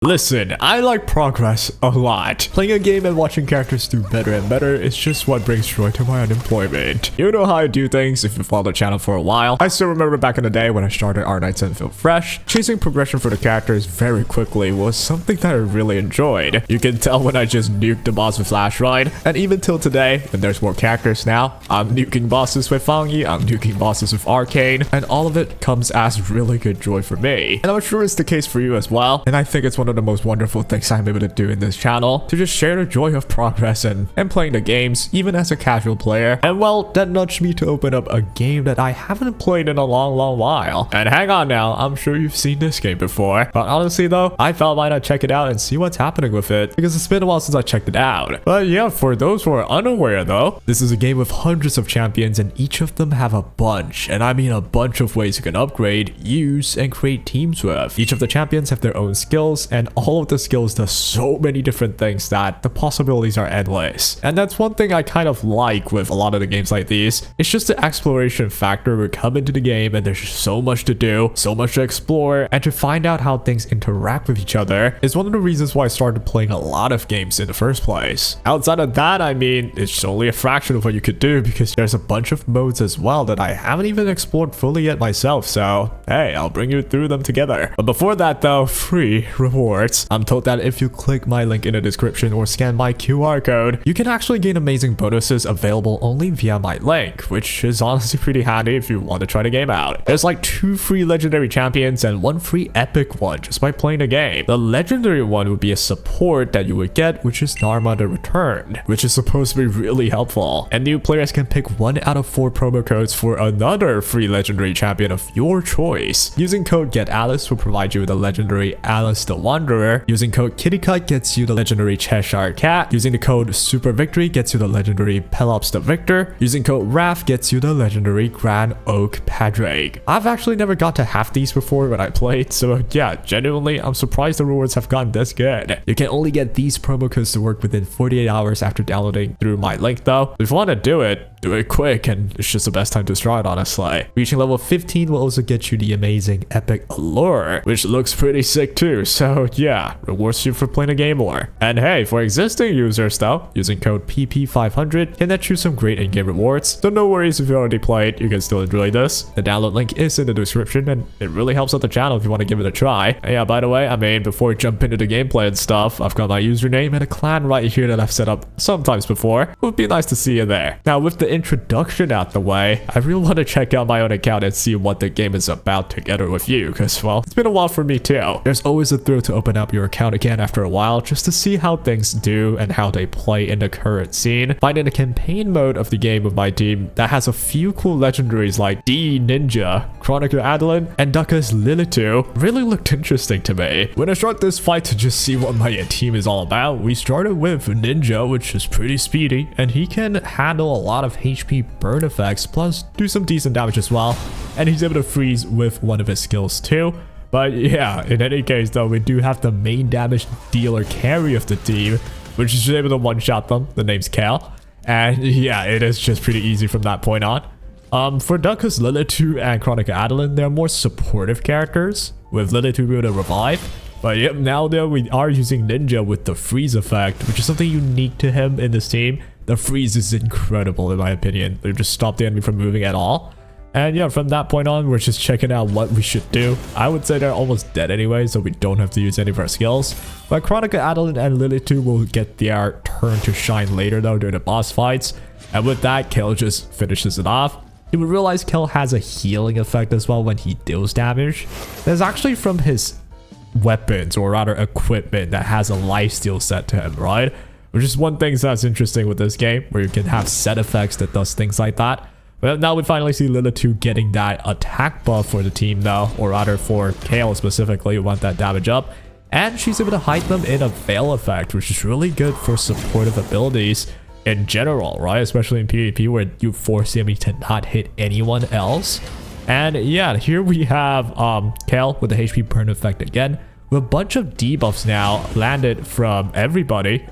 Listen, I like progress a lot. Playing a game and watching characters do better and better is just what brings joy to my unemployment. You know how I do things if you follow the channel for a while. I still remember back in the day when I started R9 and felt fresh. Chasing progression for the characters very quickly was something that I really enjoyed. You can tell when I just nuked the boss with Flash Ride. And even till today, when there's more characters now, I'm nuking bosses with Fangi, I'm nuking bosses with Arcane, and all of it comes as really good joy for me. And I'm sure it's the case for you as well. And I think it's one of the most wonderful things I'm able to do in this channel, to just share the joy of progress and playing the games, even as a casual player. And well, that nudged me to open up a game that I haven't played in a long while. And hang on now, I'm sure you've seen this game before. But honestly though, I felt why not check it out and see what's happening with it, because it's been a while since I checked it out. But yeah, for those who are unaware though, this is a game with hundreds of champions and each of them have a bunch, and I mean a bunch of ways you can upgrade, use, and create teams with. Each of the champions have their own skills, and all of the skills does so many different things that the possibilities are endless. And that's one thing I kind of like with a lot of the games like these. It's just the exploration factor. We come into the game and there's just so much to do, so much to explore, and to find out how things interact with each other is one of the reasons why I started playing a lot of games in the first place. Outside of that, I mean, it's only a fraction of what you could do, because there's a bunch of modes as well that I haven't even explored fully yet myself, so hey, I'll bring you through them together. But before that though, free rewards. I'm told that if you click my link in the description or scan my QR code, you can actually gain amazing bonuses available only via my link, which is honestly pretty handy if you want to try the game out. There's like 2 free legendary champions and 1 free epic one just by playing the game. The legendary one would be a support that you would get, which is Narma the Returned, which is supposed to be really helpful. And new players can pick 1 out of 4 promo codes for another free legendary champion of your choice. Using code GETALICE will provide you with a legendary Alice the Wanderer. Using code KITTYCUT gets you the legendary Cheshire Cat. Using the code SUPERVICTORY gets you the legendary Pelops the Victor. Using code RAF gets you the legendary Grand Oak Padraig. I've actually never got to half these before when I played, so yeah, genuinely I'm surprised the rewards have gotten this good. You can only get these promo codes to work within 48 hours after downloading through my link though. If you want to do it quick, and it's just the best time to start, honestly. Reaching level 15 will also get you the amazing epic Alure, which looks pretty sick too, so yeah, rewards you for playing a game more. And hey, for existing users though, using code PP500 can net you some great in-game rewards, so no worries if you already played, you can still enjoy this. The download link is in the description, and it really helps out the channel if you want to give it a try. And yeah, by the way, I mean, before we jump into the gameplay and stuff, I've got my username and a clan right here that I've set up sometimes before. It would be nice to see you there. Now, with the introduction out the way, I really want to check out my own account and see what the game is about together with you, because well, it's been a while for me too. There's always a thrill to open up your account again after a while just to see how things do and how they play in the current scene. Finding the campaign mode of the game with my team that has a few cool legendaries like D Ninja, Chronica Adeline, and Duckus Lilitu really looked interesting to me. When I start this fight to just see what my team is all about, we started with Ninja, which is pretty speedy, and he can handle a lot of HP burn effects, plus do some decent damage as well, and he's able to freeze with one of his skills too. But yeah, in any case though, we do have the main damage dealer carry of the team, which is able to one-shot them. The name's Kale, and yeah, it is just pretty easy from that point on. For Duckus Lilitu and Chronica Adeline, they're more supportive characters, with Lilitu able to revive. But yep, now though, we are using Ninja with the freeze effect, which is something unique to him in this team. The freeze is incredible in my opinion. They just stop the enemy from moving at all. And yeah, from that point on, we're just checking out what we should do. I would say they're almost dead anyway, so we don't have to use any of our skills. But Chronica Adeline and Lilitu will get their turn to shine later though during the boss fights. And with that, Kel just finishes it off. You would realize Kel has a healing effect as well when he deals damage. That's actually from his weapons, or rather equipment, that has a lifesteal set to him, right? Which is one thing that's interesting with this game, where you can have set effects that does things like that. Well, now we finally see Lilitu getting that attack buff for the team though, or rather for Kale specifically, who want that damage up. And she's able to hide them in a veil effect, which is really good for supportive abilities in general, right? Especially in PvP, where you force the enemy to not hit anyone else. And yeah, here we have Kale with the HP burn effect again, with a bunch of debuffs now landed from everybody,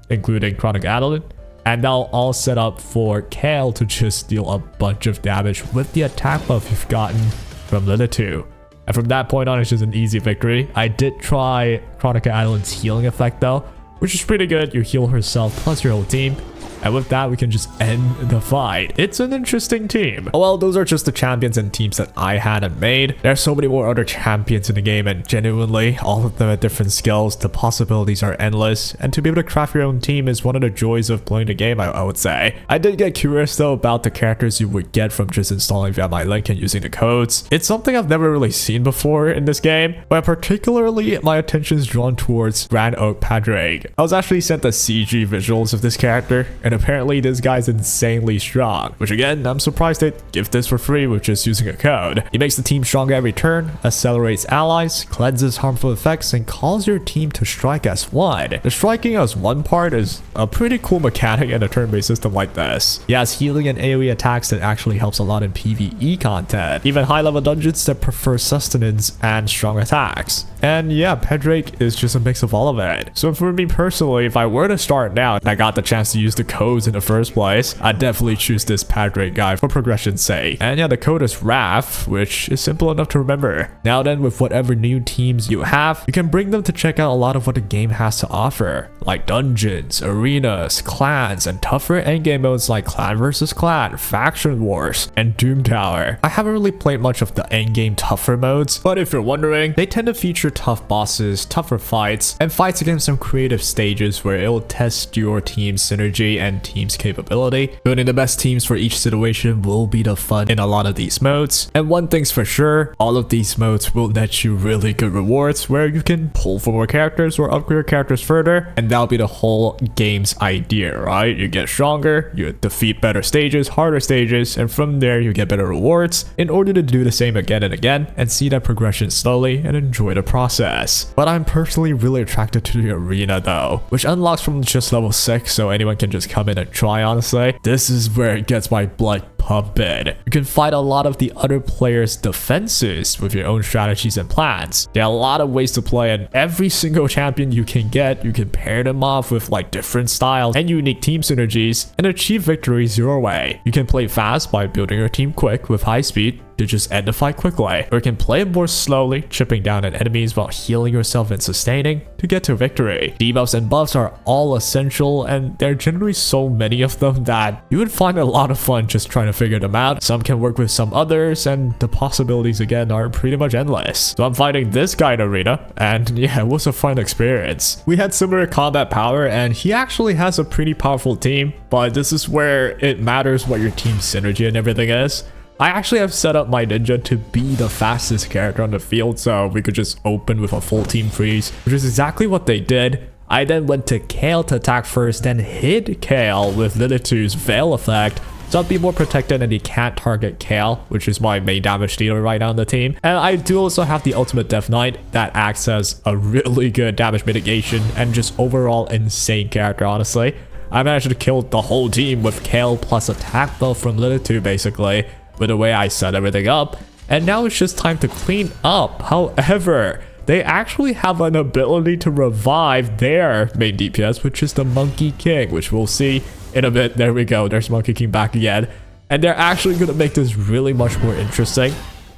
including Chronica Adeline. And now all set up for Kale to just deal a bunch of damage with the attack buff you've gotten from Lilitu. And from that point on, it's just an easy victory. I did try Chronica Adeline's healing effect though, which is pretty good. You heal herself plus your whole team. And with that, we can just end the fight. It's an interesting team. Well, those are just the champions and teams that I had and made. There's so many more other champions in the game, and genuinely, all of them have different skills. The possibilities are endless. And to be able to craft your own team is one of the joys of playing the game, I would say. I did get curious though about the characters you would get from just installing via my link and using the codes. It's something I've never really seen before in this game, but particularly my attention is drawn towards Grand Oak Padraig. I was actually sent the CG visuals of this character, and apparently this guy's insanely strong, which again, I'm surprised they give this for free with just using a code. He makes the team stronger every turn, accelerates allies, cleanses harmful effects, and calls your team to strike as one. The striking as one part is a pretty cool mechanic in a turn-based system like this. He has healing and AoE attacks that actually helps a lot in PvE content, even high-level dungeons that prefer sustenance and strong attacks. And yeah, Padraig is just a mix of all of it. So for me personally, if I were to start now and I got the chance to use the codes in the first place, I'd definitely choose this Padraig guy for progression's sake. And yeah, the code is RAF, which is simple enough to remember. Now then, with whatever new teams you have, you can bring them to check out a lot of what the game has to offer, like dungeons, arenas, clans, and tougher endgame modes like clan versus clan, faction wars, and Doom Tower. I haven't really played much of the endgame tougher modes, but if you're wondering, they tend to feature tough bosses, tougher fights, and fights against some creative stages where it will test your team's synergy and team's capability. Building the best teams for each situation will be the fun in a lot of these modes. And one thing's for sure, all of these modes will net you really good rewards where you can pull for more characters or upgrade your characters further, and that'll be the whole game's idea, right? You get stronger, you defeat better stages, harder stages, and from there you get better rewards in order to do the same again and again and see that progression slowly and enjoy the process. But I'm personally really attracted to the arena though, which unlocks from just level 6, so anyone can just come in and try. Honestly, this is where it gets my blood pumping. You can fight a lot of the other players' defenses with your own strategies and plans. There are a lot of ways to play, and every single champion you can get, you can pair them off with like different styles and unique team synergies and achieve victories your way. You can play fast by building your team quick with high speed to just end the fight quickly, or you can play more slowly, chipping down at enemies while healing yourself and sustaining to get to victory. Debuffs and buffs are all essential, and there are generally so many of them that you would find a lot of fun just trying to figure them out. Some can work with some others, and the possibilities again are pretty much endless. So I'm fighting this guy in arena, and yeah, it was a fun experience. We had similar combat power, and he actually has a pretty powerful team, but this is where it matters what your team's synergy and everything is. I actually have set up my ninja to be the fastest character on the field, so we could just open with a full team freeze, which is exactly what they did. I then went to Kale to attack first, then hit Kale with Lilitu's Veil effect, so I'll be more protected and he can't target Kale, which is my main damage dealer right now on the team. And I do also have the ultimate Death Knight that acts as a really good damage mitigation and just overall insane character, honestly. I managed to kill the whole team with Kale plus attack buff from Lilitu basically, with the way I set everything up, and now it's just time to clean up. However, they actually have an ability to revive their main DPS, which is the Monkey King, which we'll see in a bit. There we go, there's Monkey King back again, and they're actually going to make this really much more interesting.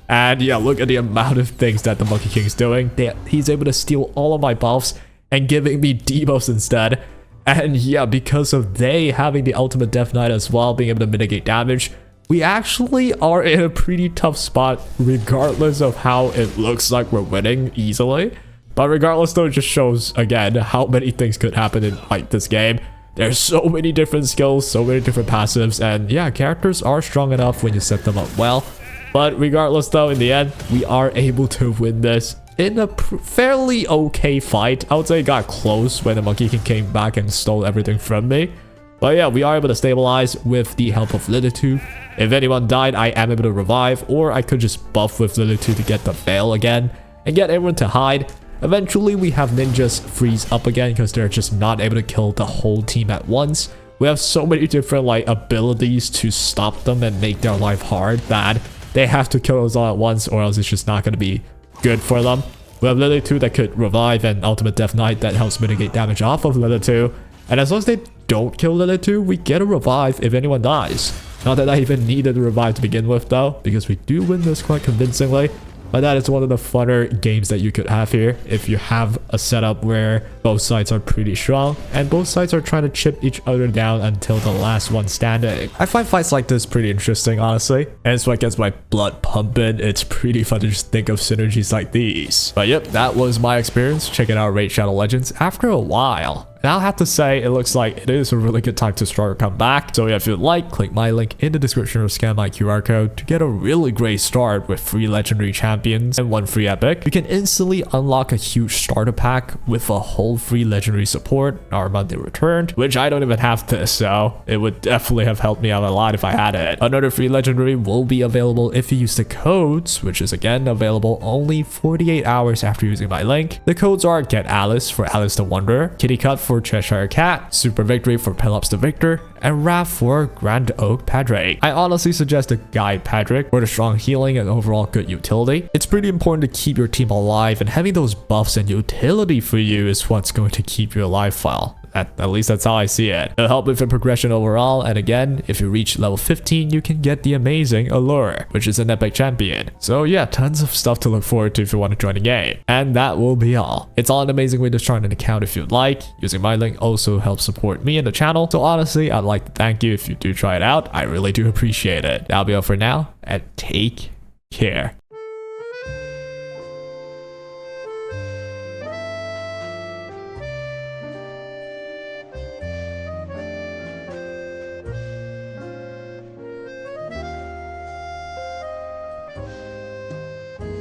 And yeah, look at the amount of things that the Monkey King's doing. He's able to steal all of my buffs and giving me debuffs instead. And yeah, because of they having the ultimate Death Knight as well, being able to mitigate damage, we actually are in a pretty tough spot regardless of how it looks like we're winning easily. But regardless though, it just shows again how many things could happen in like this game. There's so many different skills, so many different passives, and yeah, characters are strong enough when you set them up well. But regardless though, in the end, we are able to win this in a fairly okay fight. I would say it got close when the Monkey King came back and stole everything from me. But yeah, we are able to stabilize with the help of Lilitu. If anyone died, I am able to revive, or I could just buff with Lilitu to get the Veil again and get everyone to hide. Eventually, we have ninjas freeze up again because they're just not able to kill the whole team at once. We have so many different like abilities to stop them and make their life hard that they have to kill us all at once, or else it's just not going to be good for them. We have Lilitu that could revive, and Ultimate Death Knight that helps mitigate damage off of Lilitu. And as long as they don't kill Lilitu, we get a revive if anyone dies. Not that I even needed a revive to begin with though, because we do win this quite convincingly. But that is one of the funner games that you could have here if you have a setup where both sides are pretty strong and both sides are trying to chip each other down until the last one standing. I find fights like this pretty interesting, honestly, and it's what gets my blood pumping. It's pretty fun to just think of synergies like these. But yep, that was my experience checking out Raid Shadow Legends after a while. And I'll have to say, it looks like it is a really good time to start or come back. So yeah, if you'd like, click my link in the description or scan my QR code to get a really great start with 3 legendary champions and 1 free epic. You can instantly unlock a huge starter pack with a whole free legendary support, Narma the Returned, which I don't even have this, so it would definitely have helped me out a lot if I had it. Another free legendary will be available if you use the codes, which is again available only 48 hours after using my link. The codes are GETALICE for Alice the Wonder, KITTYCUT for Cheshire Cat, SUPERVICTORY for Pelops the Victor, and Wrath for Grand Oak Padraig. I honestly suggest a Guide Padraig for the strong healing and overall good utility. It's pretty important to keep your team alive, and having those buffs and utility for you is what's going to keep you alive well. At least that's how I see it. It'll help with the progression overall, and again, if you reach level 15, you can get the amazing Alure, which is an epic champion. So yeah, tons of stuff to look forward to if you want to join the game. And that will be all. It's all an amazing way to start an account if you'd like. Using my link also helps support me and the channel, so honestly, I'd like to thank you if you do try it out. I really do appreciate it. That'll be all for now, and take care.